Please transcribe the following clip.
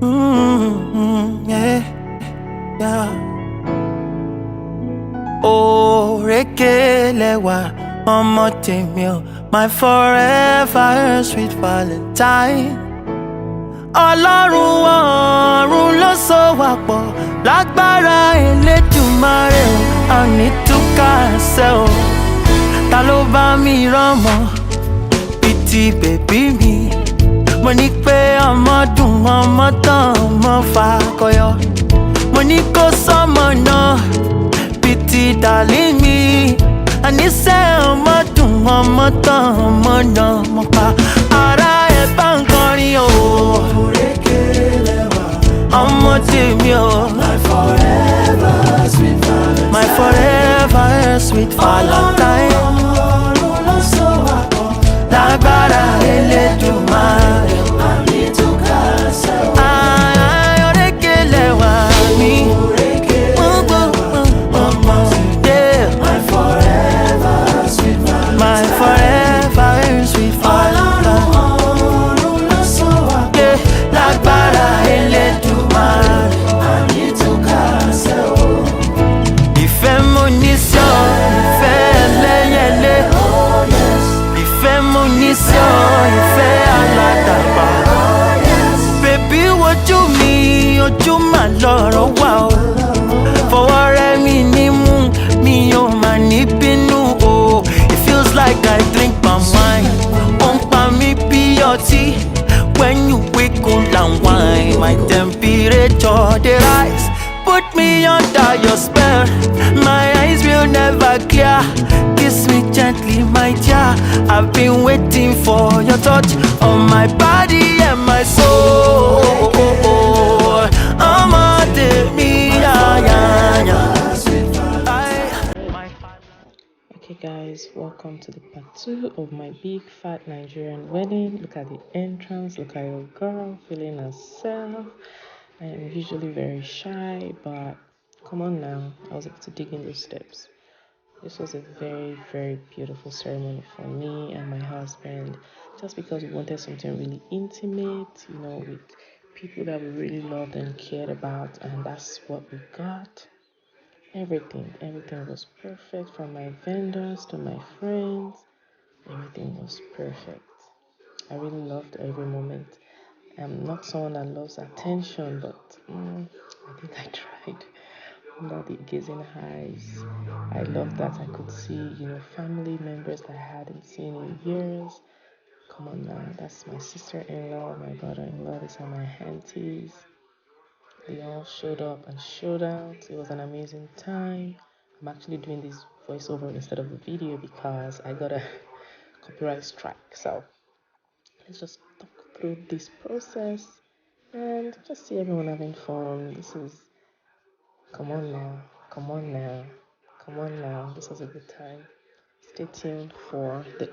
Yeah, yeah. Oh, Rekelewa, Mama Temio, my forever sweet Valentine. Ọlọ́run ọ̀run ló so wá pọ̀ lágbára Elédùmarè o, àní túká ṣe o. Ta ló bá mi rọ́mọ bíi ti bèbí mi? Mo ní pé ọmọ dùn ọmọ tán ọmọ fakọyọ. Mo ní kó sọ́mọ náà bíi ti darling mi. Àníṣe ọmọ dùn ọmọ tán ọmọ náà mọ̀ pa. Ara ẹ̀ bá ń kọrin o. Ọmọ tèmi o. My forever sweet Valentine. My forever sweet Valentine. Ọlọ́run ló so wá pọ̀ lágbára Elédùmarè. Àmì tó ká ṣe o. Ayọ̀dẹ́kẹ̀lẹ̀ mi. My forever sweet Valentine. My forever sweet Valentine. Ọlọ́run ló so wá pọ̀ lágbára Elédùmarè. Àmì tó ká ṣe o. Ìfẹ́ mo ní sí ọ, ìfẹ́ ẹlẹ́yẹlé. Ìfẹ́ mo ní sí ọ, ìfẹ́ aládàbà. Bèbí wojú mi, ojú mà lọ́rọ̀ wà o. Fọwọ́ rẹ mi nímú, mi ò mà ní bínú o. It feels like I drink palm wine. Ó ń pa mí bí ọtí. When you wake cool and wine, my temperature dey rise. Put me under your spell, my eyes will never clear. Kiss me gently, my dear. I've been waiting for your touch on my body and my soul. Okay guys, welcome to the part 2 of my big fat Nigerian wedding. Look at the entrance, look at your girl feeling herself. I am usually very shy, but come on now, I was able to dig in those steps. This was a very beautiful ceremony for me and my husband, just because we wanted something really intimate, you know, with people that we really loved and cared about, and that's what we got. Everything was perfect, from my vendors to my friends. Everything was perfect. I really loved every moment. I'm not someone that loves attention, but I think I tried. Under the gazing eyes, I loved that I could see, you know, family members that I hadn't seen in years. Come on now, that's my sister-in-law, my brother-in-law, these are my aunties. They all showed up and showed out. It was an amazing time. I'm actually doing this voiceover instead of a video because I got a copyright strike. So let's just talk through this process and just see everyone having fun. Come on now. This was a good time. Stay tuned for the